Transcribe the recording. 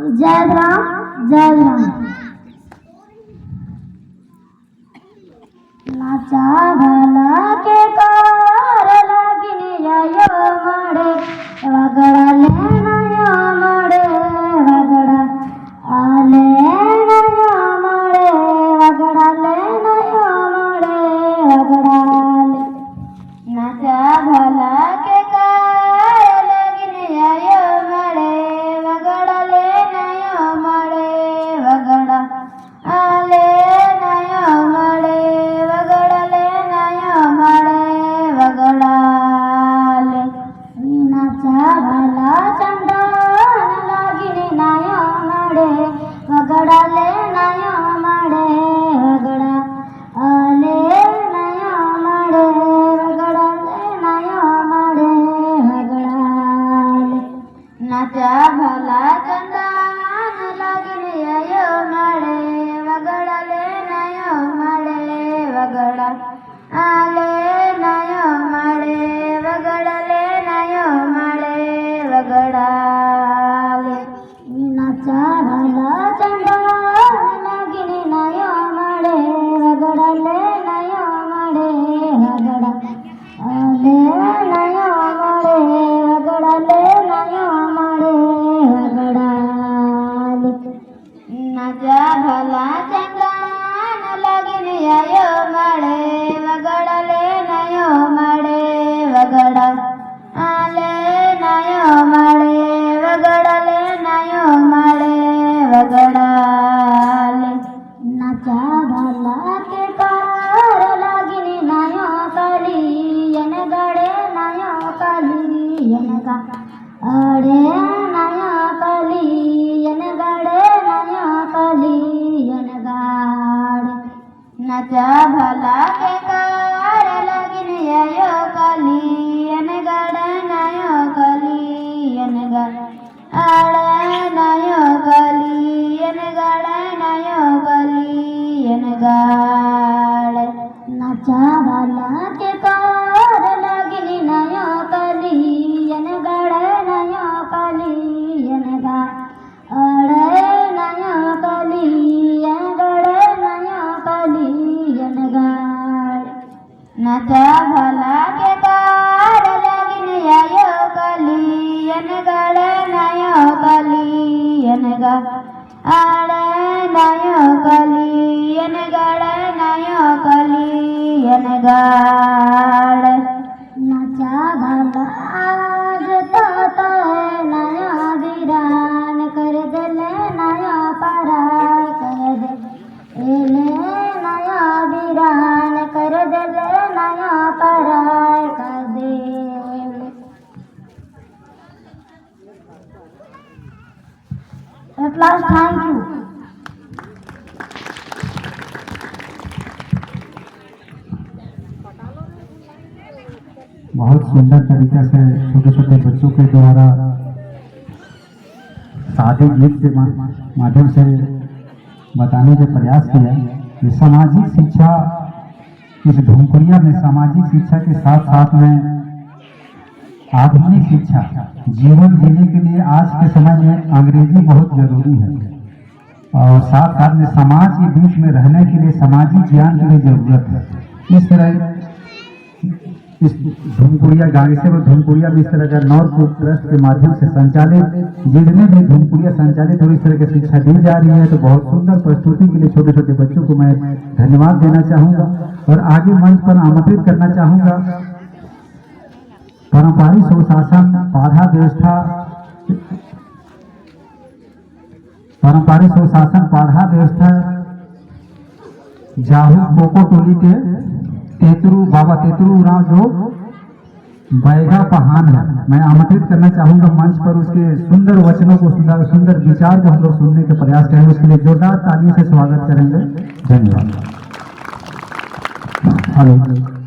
जय राम जय राम। नाचा भला के कार लागिन यो मड़े वगड़ा लेना यो मड़े वगड़ा आले यो मड़े वगड़ा लेना यो मड़े वगड़ा ले। नाचा भला के कार लागिन यो मड़े वगड़ा लेना यो मड़े वगड़ा आले नयो मड़े वगड़ा ले नयो मड़े वगड़ा ले। नाचा भला चंदन लागिन नयो मड़े वगड़ा ले नयो मड़े वगड़ा आले नयो मड़े वगड़ा ले नयो मड़े वगड़ा ले। नाचा भला चंदन लागिन यो मड़े वगड़ा ले नयो मड़े वगड़ा आले नयो मड़े वगड़ा ले नयो मड़े वगड़ा ले। नाचा भला चंदन लागिन नयो मड़े वगड़ा ले नयो मड़े वगड़ा आले नयो मड़े वगड़ा ले नयो मड़े वगड़ा ले। नाचा भला चंदन लागिन यो मड़े वगड़ा ले नयो मड़े वगड़ा आले नयो मड़े वगड़ा ले नयो मड़े वगड़ा ले। नाचा भला के कार लागिन नयो कलियन गड़े नयो कलियन गा अड़े नयो कलियन गड़े नयो कलियन गाड़े। नाचा भला के कार लागिन यो कलियन गड़े नयो कलियन गा अड़े नयो कलियन गड़े नयो कलियन गाड़े। नाचा भला के कार लागिन नयो कलियन गड़े नयो कलियन गा अड़े नयो कलियन गड़े नयो कलियन गाड़े। नाचा भला के कार लागिन यो कलियन गड़े नयो कलियन गा अड़े नयो कलियन गड़े नयो कलियन गाड़े। नाचा भला आज तो नया वीरान कर दिले नया पराय कर दे एले नया वीरान कर दिले नया पराय कर दे। At last, thank you. बहुत सुंदर तरीके से छोटे छोटे बच्चों के द्वारा सादे गीत के माध्यम से बताने का प्रयास किया कि सामाजिक शिक्षा, इस धूमपुरिया में सामाजिक शिक्षा के साथ साथ में आधुनिक शिक्षा, जीवन जीने के लिए आज के समय में अंग्रेजी बहुत जरूरी है और साथ साथ में समाज के बीच में रहने के लिए सामाजिक ज्ञान की भी जरूरत है। इस तरह इस धूमपुरिया गांगेश्वर और धूमपुरिया में इस तरह का नॉर्थ ट्रस्ट के माध्यम से संचालित जितने भी धूमपुरिया संचालित और इस तरह की शिक्षा दी जा रही है, तो बहुत सुंदर प्रस्तुति के लिए छोटे छोटे बच्चों को मैं धन्यवाद देना चाहूँगा और आगे मंच पर आमंत्रित करना चाहूँगा। पारंपरिक सुशासन बाधा व्यवस्था, पारंपरिक सुशासन बाधा व्यवस्था जाहू कोको टोली के तेतरू बाबा तेतरू राव जो बैगा पहान है, मैं आमंत्रित करना चाहूंगा मंच पर। उसके सुंदर वचनों को, सुंदर विचार को हम लोग सुनने का प्रयास करेंगे। उसके लिए जोरदार तालियों से स्वागत करेंगे। धन्यवाद। हेलो।